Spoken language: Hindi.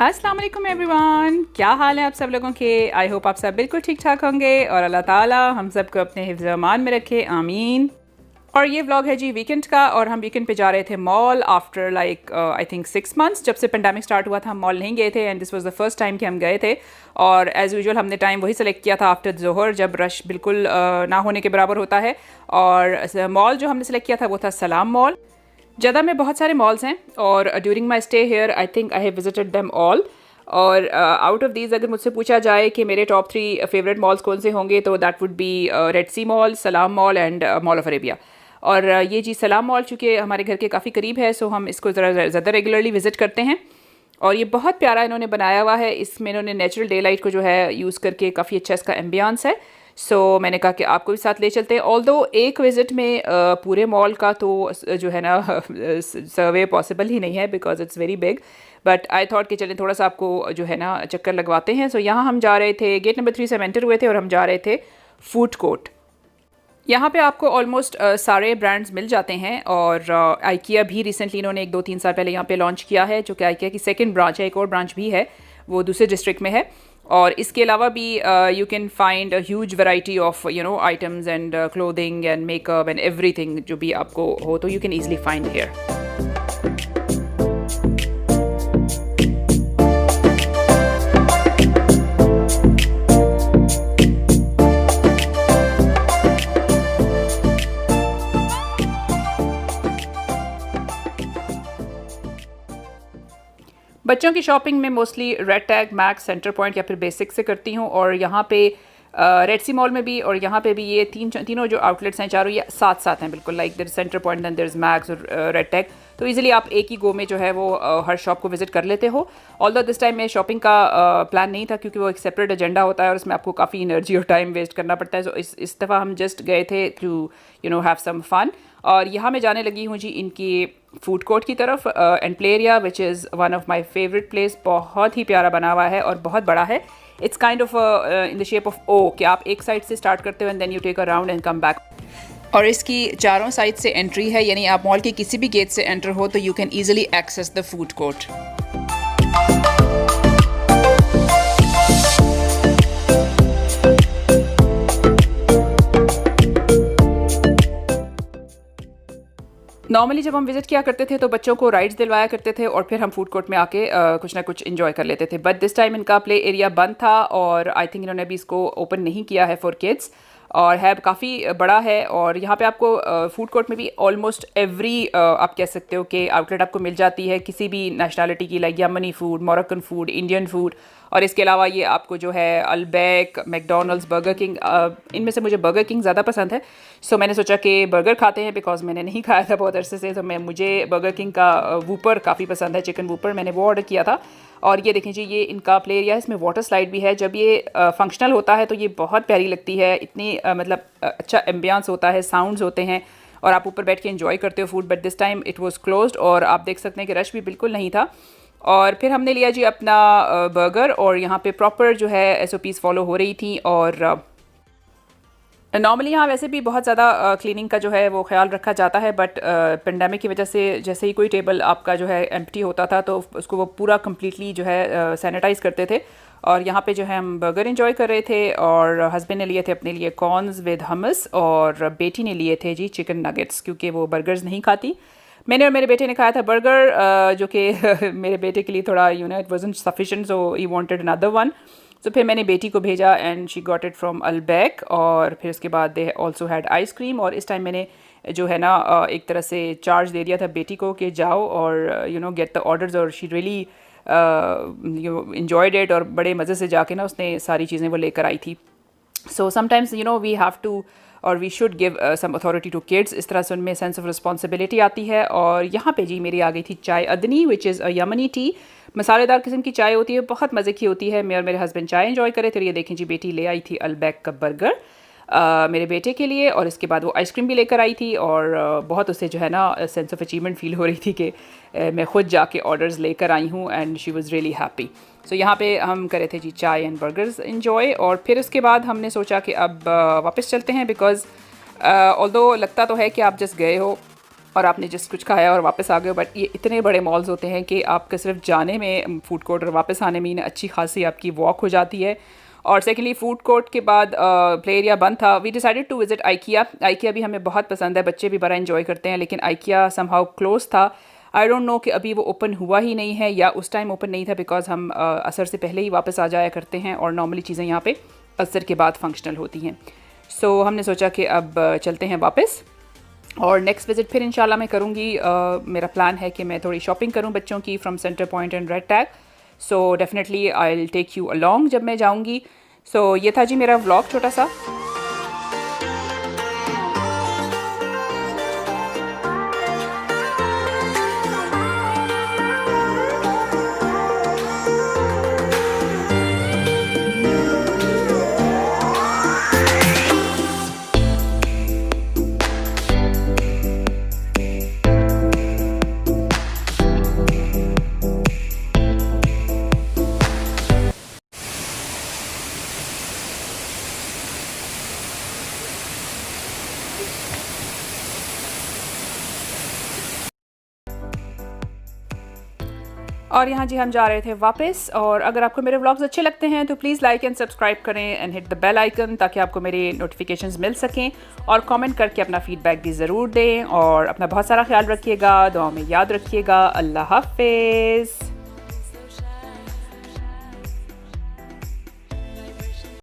अस्सलाम वालेकुम एवरीवन, क्या हाल है आप सब लोगों के। आई होप आप सब बिल्कुल ठीक ठाक होंगे और अल्लाह ताला हम सब को अपने हिफ्ज़ अमान में रखे, आमीन। और ये व्लॉग है जी वीकेंड का, और हम वीकेंड पे जा रहे थे mall after like I think 6 months। जब से पेंडेमिक स्टार्ट हुआ था हम मॉल नहीं गए थे, and this was the first time कि हम गए थे। और एज़ यूजुअल हमने टाइम वही सेलेक्ट किया था आफ्टर ज़ोहर, जब रश बिल्कुल ना होने के बराबर होता है। और मॉल जो हमने सेलेक्ट किया था वो था सलाम मॉल। जद्दा में बहुत सारे मॉल्स हैं, और during my stay here I think I have visited them all. और आउट ऑफ दीज अगर मुझसे पूछा जाए कि मेरे टॉप 3 फेवरेट मॉल्स कौन से होंगे, तो that would be Red Sea Mall, Salam Mall and Mall of Arabia. और ये जी सलाम मॉल चूँकि हमारे घर के काफ़ी करीब है, सो हम इसको ज़रा ज़्यादा रेगुलरली विज़िट करते हैं। और ये बहुत प्यारा इन्होंने बनाया हुआ है। इसमें इन्होंने नेचुरल डे लाइट को जो है यूज़ करके काफ़ी अच्छा इसका एम्बियंस है। सो मैंने कहा कि आपको भी साथ ले चलते हैं। ऑल्दो एक विज़िट में पूरे मॉल का तो जो है ना सर्वे पॉसिबल ही नहीं है, because it's very big. But I thought कि चलें थोड़ा सा आपको जो है ना चक्कर लगवाते हैं। सो यहाँ हम जा रहे थे, गेट नंबर 3 से हम एंटर हुए थे और हम जा रहे थे फूड कोर्ट। यहाँ पे आपको ऑलमोस्ट सारे ब्रांड्स मिल जाते हैं। और आइकिया भी रिसेंटली इन्होंने 1-2-3 साल पहले यहाँ पे लॉन्च किया है, जो कि आइकिया की सेकंड ब्रांच है। एक और ब्रांच भी है, वो दूसरे डिस्ट्रिक्ट में है। और इसके अलावा भी you can find a huge variety of items and clothing and makeup and everything जो भी आपको हो, तो you can easily find here. बच्चों की शॉपिंग में mostly red tag, max, centre point या फिर बेसिक से करती हूँ। और यहाँ पे रेड सी मॉल में भी और यहाँ पे भी ये तीनों जो आउटलेट्स हैं चारों, ये साथ साथ हैं बिल्कुल। Like there centre point and there is max और रेड टैग, तो इजीली आप एक ही गो में जो है वो हर शॉप को विजिट कर लेते हो। ऑल्दो दिस टाइम में शॉपिंग का प्लान नहीं था, क्योंकि वो एक सेपरेट एजेंडा होता है और उसमें आपको काफ़ी एनर्जी और टाइम वेस्ट करना पड़ता है। सो इस दफ़ा हम जस्ट गए थे टू हैव सम फन। और यहाँ मैं जाने लगी हूँ जी इनकी फूड कोर्ट की तरफ, and play area which is one of my favourite place. बहुत ही प्यारा बना हुआ है और बहुत बड़ा है। It's kind of in the shape of O, कि आप एक साइड से स्टार्ट करते हो and then you take a round and come back. और इसकी चारों साइड से एंट्री है, यानी आप मॉल के किसी भी गेट से एंटर हो तो you can easily access the food court. Normally जब हम विजिट किया करते थे तो बच्चों को राइड्स दिलवाया करते थे और फिर हम फूड कोर्ट में आके कुछ ना कुछ इन्जॉय कर लेते थे। बट दिस टाइम इनका प्ले एरिया बंद था और आई थिंक इन्होंने अभी इसको ओपन नहीं किया है फॉर किड्स, और है काफ़ी बड़ा है। और यहाँ पे आपको फूड कोर्ट में भी ऑलमोस्ट एवरी आप कह सकते हो कि आउटलेट आपको मिल जाती है किसी भी नेशनलिटी की, like Yemeni food, Moroccan food, Indian food. और इसके अलावा ये आपको जो है अल्बैक, मैकडोनल्ड्स, बर्गर किंग, इनमें से मुझे बर्गर किंग ज़्यादा पसंद है। सो मैंने सोचा कि बर्गर खाते हैं, बिकॉज मैंने नहीं खाया था बहुत अरसे से। तो मुझे बर्गर किंग का वूपर काफ़ी पसंद है, चिकन वूपर, मैंने वो ऑर्डर किया था। और ये देखें जी, ये इनका प्ले एरिया है, इसमें वाटर स्लाइड भी है। जब ये फंक्शनल होता है तो ये बहुत प्यारी लगती है, इतनी मतलब अच्छा एम्बियंस होता है, साउंड्स होते हैं और आप ऊपर बैठ के एंजॉय करते हो food. But this time it was closed और आप देख सकते हैं कि रश भी बिल्कुल नहीं था। और फिर हमने लिया जी अपना बर्गर, और यहाँ पे प्रॉपर जो है SOPs फॉलो हो रही थी। और नॉर्मली यहाँ वैसे भी बहुत ज़्यादा क्लीनिंग का जो है वो ख्याल रखा जाता है, बट पेंडेमिक की वजह से जैसे ही कोई टेबल आपका जो है एम्प्टी होता था तो उसको वो पूरा कम्प्लीटली जो है सैनिटाइज़ करते थे। और यहाँ पे जो है हम बर्गर एंजॉय कर रहे थे, और हस्बैंड ने लिए थे अपने लिए कॉर्न्स विद हमस, और बेटी ने लिए थे जी चिकन नगेट्स, क्योंकि वो बर्गर्स नहीं खाती। मैंने और मेरे बेटे ने खाया था बर्गर, जो कि मेरे बेटे के लिए थोड़ा it wasn't sufficient, so he wanted another one. तो फिर मैंने बेटी को भेजा and she got it from Albaik. और फिर उसके बाद दे ऑल्सो हैड आइसक्रीम। और इस टाइम मैंने जो है ना एक तरह से चार्ज दे दिया था बेटी को कि जाओ और गेट द ऑर्डर्स, और शी रियली enjoyed it, और बड़े मज़े से जाके ना उसने सारी चीज़ें वो लेकर आई थी। So sometimes we have to और we should give some authority to kids, इस तरह से उनमें सेंस ऑफ रिस्पॉन्सिबिलिटी आती है। और यहाँ पे जी मेरी आ गई थी चाय अदनी, which is a Yemeni T, मसालेदार किस्म की चाय होती है, बहुत मज़े की होती है। मैं और मेरे हस्बैंड चाय एंजॉय करे थे। ये देखें जी बेटी ले आई थी अलबैक का बर्गर मेरे बेटे के लिए, और इसके बाद वो आइसक्रीम भी लेकर आई थी, और बहुत उसे जो है ना सेंस ऑफ अचीवमेंट फ़ील हो रही थी कि मैं ख़ुद जाके ऑर्डर्स लेकर आई हूँ, and she was really happy. So यहाँ पे हम करे थे जी चाय एंड बर्गर्स इंजॉय, और फिर उसके बाद हमने सोचा कि अब वापस चलते हैं, बिकॉज़ ऑल्दो लगता तो है कि आप जस्ट गए हो और आपने जस्ट कुछ खाया और वापस आ गए हो, बट ये इतने बड़े मॉल्स होते हैं कि आपका सिर्फ जाने में फूड कोर्ट और वापस आने में अच्छी खासी आपकी वॉक हो जाती है। और सेकेंडली फूड कोर्ट के बाद प्ले एरिया बंद था। We decided to visit IKEA. IKEA भी हमें बहुत पसंद है, बच्चे भी बड़ा एंजॉय करते हैं, लेकिन आइकिया समहाउ क्लोज था। आई डोंट नो कि अभी वो ओपन हुआ ही नहीं है या उस टाइम ओपन नहीं था, बिकॉज हम असर से पहले ही वापस आ जाया करते हैं, और नॉर्मली चीज़ें यहाँ पे असर के बाद फंक्शनल होती हैं। सो हमने सोचा कि अब चलते हैं वापस, और नेक्स्ट विज़िट फिर इंशाल्लाह मैं करूँगी। मेरा प्लान है कि मैं थोड़ी शॉपिंग करूँ बच्चों की from centre point and red tag. So definitely I will take you along जब मैं जाऊँगी। सो ये था जी मेरा व्लॉग छोटा सा। और यहाँ जी हम जा रहे थे वापस। और अगर आपको मेरे व्लॉग्स अच्छे लगते हैं तो प्लीज़ लाइक एंड सब्सक्राइब करें and hit the bell icon, ताकि आपको मेरे नोटिफिकेशंस मिल सकें, और कमेंट करके अपना फीडबैक भी ज़रूर दें, और अपना बहुत सारा ख्याल रखिएगा, दुआ में याद रखिएगा। अल्लाह हाफ़िज़।